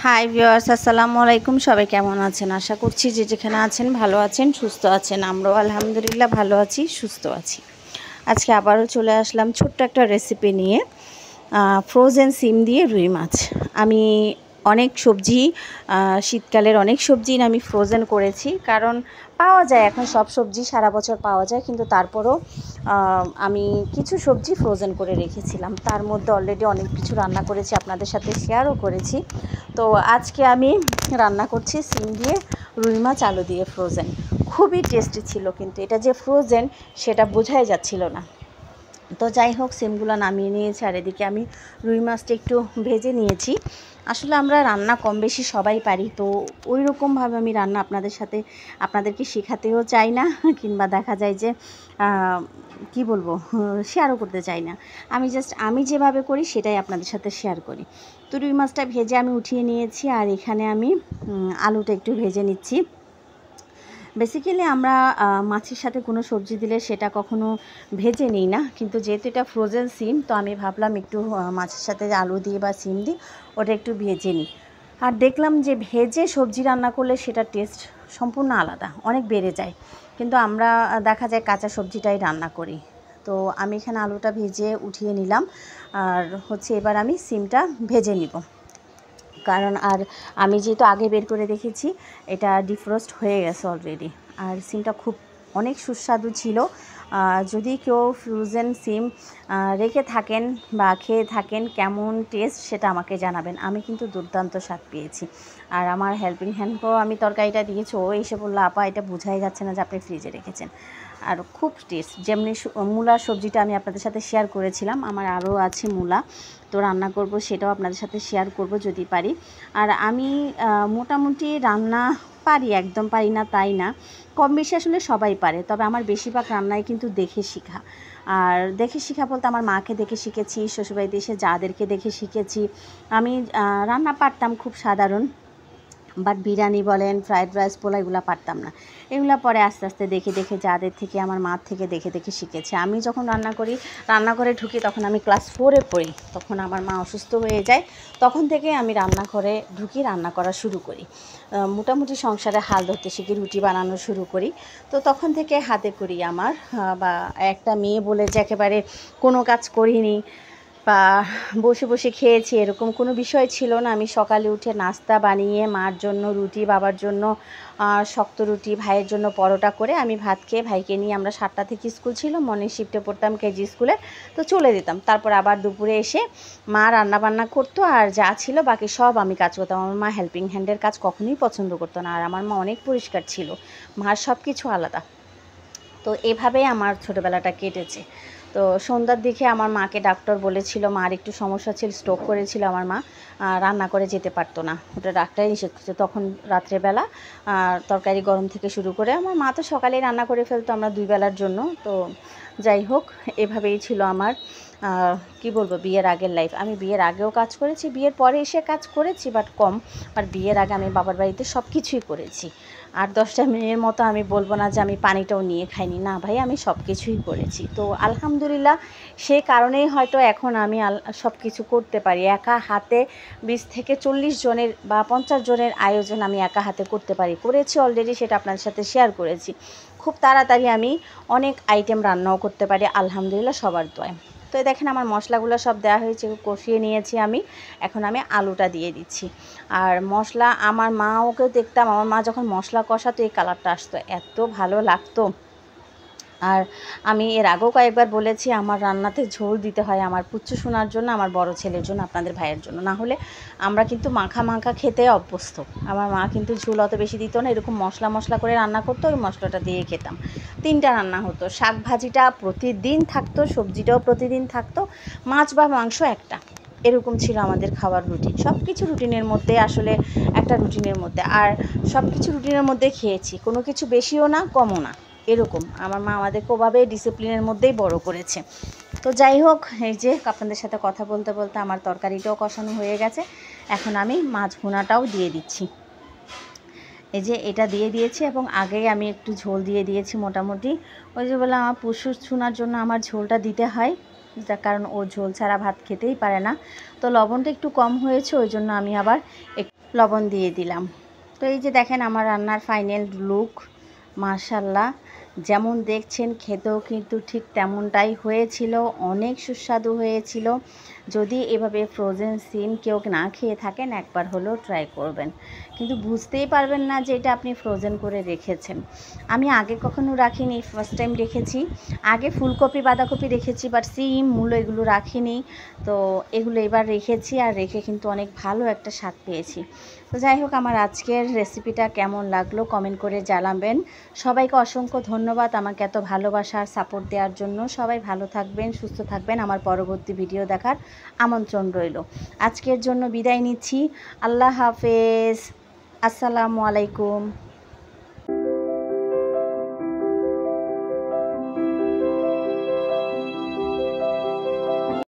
Hi viewers, আসসালামু আলাইকুম। সবাই কেমন আছেন? আশা করছি যে যেখানে আছেন ভালো আছেন, সুস্থ আছেন। আমরাও আলহামদুলিল্লাহ ভালো আছি, সুস্থ আছি। আজকে আবারও চলে আসলাম ছোট্ট একটা রেসিপি নিয়ে, ফ্রোজেন সিম দিয়ে রুই মাছ। আমি অনেক সবজি, শীতকালের অনেক সবজি আমি ফ্রোজেন করেছি, কারণ পাওয়া যায় এখন সব সবজি সারা বছর পাওয়া যায়, কিন্তু তারপরও আমি কিছু সবজি ফ্রোজেন করে রেখেছিলাম। তার মধ্যে অলরেডি অনেক কিছু রান্না করেছি, আপনাদের সাথে শেয়ারও করেছি। তো আজকে আমি রান্না করছি সিম দিয়ে রুই মাছ আলু দিয়ে ফ্রোজেন। খুবই টেস্টি ছিল, কিন্তু এটা যে ফ্রোজেন সেটা বোঝাই যাচ্ছিল না। তো যাই হোক, সিমগুলো নামিয়ে নিয়েছি, আর এদিকে আমি রুই মাছটা একটু ভেজে নিয়েছি। আসলে আমরা রান্না কম বেশি সবাই পারি, তো ওই রকমভাবে আমি রান্না আপনাদেরকে শেখাতেও চাই না, কিংবা দেখা যায় যে কি বলবো, শেয়ারও করতে চাই না। আমি যেভাবে করি সেটাই আপনাদের সাথে শেয়ার করি। তো রুই মাছটা ভেজে আমি উঠিয়ে নিয়েছি, আর এখানে আমি আলুটা একটু ভেজে নিচ্ছি। বেসিক্যালি আমরা মাছের সাথে কোনো সবজি দিলে সেটা কখনো ভেজে নিই না, কিন্তু যেহেতু এটা ফ্রোজেন সিম, তো আমি ভাবলাম একটু মাছের সাথে আলু দিয়ে বা সিম দিই ওটা একটু ভেজে নিই। আর দেখলাম যে ভেজে সবজি রান্না করলে সেটা টেস্ট সম্পূর্ণ আলাদা, অনেক বেড়ে যায়। কিন্তু আমরা দেখা যায় কাঁচা সবজিটাই রান্না করি। তো আমি এখানে আলুটা ভেজে উঠিয়ে নিলাম, আর এবার আমি সিমটা ভেজে নিব। কারণ আমি যেহেতু আগে বের করে রেখেছি, এটা ডিফ্রস্ট হয়ে গেছে অলরেডি। আর সিমটা অনেক সুস্বাদু ছিল। যদি কেউ ফ্রোজেন সিম রেখে থাকেন বা খেয়ে থাকেন, কেমন টেস্ট সেটা আমাকে জানাবেন। আমি কিন্তু দুর্দান্ত স্বাদ পেয়েছি। আর আমার হেল্পিং হ্যান্ডকেও আমি তরকারিটা দিয়েছি, ও এসে বললো, আপা এটা বোঝাই যাচ্ছে না যে আপনি ফ্রিজে রেখেছেন। আর খুব টেস্ট, যেমনি মূলার সবজিটা আমি আপনাদের সাথে শেয়ার করেছিলাম, আমার আরও আছে মূলা, তো রান্না করব, সেটাও আপনাদের সাথে শেয়ার করব যদি পারি। আর আমি মোটামুটি রান্না পারি, একদম পারি না তাই না, কম বেশি আসলে সবাই পারে। তবে আমার বেশিরভাগ রান্নাই কিন্তু দেখে শেখা। আর দেখে শেখা বলতে আমার মাকে দেখে শিখেছি, শ্বশুরবাড়িতে এসে যাদেরকে দেখে শিখেছি। আমি রান্না পারতাম খুব সাধারণ, বাট বিরিয়ানি বলেন, ফ্রায়েড রাইস, পোলা, এগুলো পারতাম না। এগুলো পরে আস্তে আস্তে দেখে দেখে, যাদের থেকে, আমার মার থেকে দেখে দেখে শিখেছি। আমি যখন রান্নাঘরে ঢুকি, তখন আমি ক্লাস 4-এ পড়ি। তখন আমার মা অসুস্থ হয়ে যায়, তখন থেকে আমি রান্নাঘরে ঢুকি, রান্না করা শুরু করি। মোটামুটি সংসারে হাল ধরতে শিখি, রুটি বানানো শুরু করি। তো তখন থেকে হাতে করি আমার, বা একটা মেয়ে বলে যে একেবারে কোনো কাজ করিনি বা বসে বসে খেয়েছি এরকম কোনো বিষয় ছিল না। আমি সকালে উঠে নাস্তা বানিয়ে মার জন্য রুটি, বাবার জন্য শক্ত রুটি, ভাইয়ের জন্য পরোটা করে আমি ভাত খেয়ে ভাইকে নিয়ে, আমরা 7টা থেকে স্কুল ছিল, মর্নিং শিফটে পড়তাম কেজি স্কুলে, তো চলে যেতাম। তারপর আবার দুপুরে এসে মা রান্নাবান্না করতো, আর যা ছিল বাকি সব আমি কাজ করতাম। আমার মা হেল্পিং হ্যান্ডের কাজ কখনোই পছন্দ করতো না, আর আমার মা অনেক পরিষ্কার ছিল, মার সব কিছু আলাদা। তো এভাবেই আমার ছোটোবেলাটা কেটেছে। তো সন্ধ্যার দিকে আমার মাকে ডাক্তার বলেছিল, মার একটু সমস্যা ছিল, স্ট্রোক করেছিল আমার মা, রান্না করে যেতে পারতো না, ওটা ডাক্তারই নিষেধ করছে। তখন রাত্রেবেলা তরকারি গরম থেকে শুরু করে, আমার মা তো সকালেই রান্না করে ফেলতো আমরা 2 বেলার জন্য। তো যাই হোক, এভাবেই ছিল আমার কি বলবো, বিয়ের আগের লাইফ। আমি বিয়ের আগেও কাজ করেছি, বিয়ের পরে এসে কাজ করেছি, বাট কম। আর বিয়ের আগে আমি বাবার বাড়িতে সব কিছুই করেছি। 8-10টা মেয়ের মতো আমি বলবো না যে আমি পানিটাও নিয়ে খাইনি, না ভাই, আমি সব কিছুই করেছি। তো আলহামদুলিল্লাহ, সেই কারণেই হয়তো এখন আমি সব কিছু করতে পারি। একা হাতে 20 থেকে 40 জনের বা 50 জনের আয়োজন আমি একা হাতে করতে পারি, করেছি অলরেডি, সেটা আপনাদের সাথে শেয়ার করেছি। খুব তাড়াতাড়ি আমি অনেক আইটেম রান্নাও করতে পারি আলহামদুলিল্লাহ, সবার দোয়ায়। তো দেখেন আমার মশলাগুলো সব দেওয়া হয়েছে, কষিয়ে নিয়েছি আমি। এখন আমি আলুটা দিয়ে দিচ্ছি। আর মশলা, আমার মাকেও দেখতাম, আমার মা যখন মশলা কষাতো এই কালারটা আসতো, এত ভালো লাগতো। আর আমি এর আগেও কয়েকবার বলেছি, আমার রান্নাতে ঝোল দিতে হয় আমার পুচ্চু শোনার জন্য, আমার বড় ছেলের জন্য, আপনাদের ভাইয়ের জন্য। না হলে আমরা কিন্তু মাখা মাখা খেতে অভ্যস্ত। আমার মা কিন্তু ঝোল অত বেশি দিত না, এরকম মশলা মশলা করে রান্না করতো, ওই মশলাটা দিয়ে খেতাম। 3টা রান্না হতো, শাক ভাজিটা প্রতিদিন থাকতো, সবজিটাও প্রতিদিন থাকতো, মাছ বা মাংস একটা, এরকম ছিল আমাদের খাওয়ার রুটিন। সব কিছু রুটিনের মধ্যে, আসলে একটা রুটিনের মধ্যে, আর সব কিছু রুটিনের মধ্যে খেয়েছি, কোনো কিছু বেশিও না কমও না, এরকম। আমার মা আমাদেরকে ওভাবে ডিসিপ্লিনের মধ্যেই বড় করেছে। তো যাই হোক, এই যে আপনাদের সাথে কথা বলতে বলতে আমার তরকারিটাও কষানো হয়ে গেছে। এখন আমি মাছ ভুনাটাও দিয়ে দিচ্ছি। এই যে এটা দিয়ে দিয়েছি, এবং আগেই আমি একটু ঝোল দিয়ে দিয়েছি মোটামুটি। ওই যে বললাম, আমার পুষু শোনার জন্য আমার ঝোলটা দিতে হয়, যার কারণ ও ঝোল ছাড়া ভাত খেতেই পারে না। তো লবণটা একটু কম হয়েছে, ওই জন্য আমি আবার লবণ দিয়ে দিলাম। তো এই যে দেখেন আমার রান্নার ফাইনাল লুক, মাশাআল্লাহ। যেমন দেখছেন খেতেও কিন্তু ঠিক তেমনটাই হয়েছিল, অনেক সুস্বাদু হয়েছিল। যদি এভাবে ফ্রোজেন সিম কেউ না খেয়ে থাকেন একবার হলেও ট্রাই করবেন, কিন্তু বুঝতেই পারবেন না যে এটা আপনি ফ্রোজেন করে রেখেছেন। আমি আগে কখনো রাখিনি, ফার্স্ট টাইম রেখেছি। আগে ফুলকপি বাঁধাকপি রেখেছি, বাট সিম মূলো এগুলো রাখিনি। তো এগুলো এবার রেখেছি, আর রেখে কিন্তু অনেক ভালো একটা স্বাদ পেয়েছি। তো যাই হোক, আমার আজকের রেসিপিটা কেমন লাগলো কমেন্ট করে জানাবেন। সবাইকে অসংখ্য ধন্যবাদ আমাকে এত ভালোবাসা আর সাপোর্ট দেওয়ার জন্য। সবাই ভালো থাকবেন, সুস্থ থাকবেন। আমার পরবর্তী ভিডিও দেখার আমন্ত্রণ রইল। আজকের জন্য বিদায় নিচ্ছি। আল্লাহ হাফেজ। আসসালামু আলাইকুম।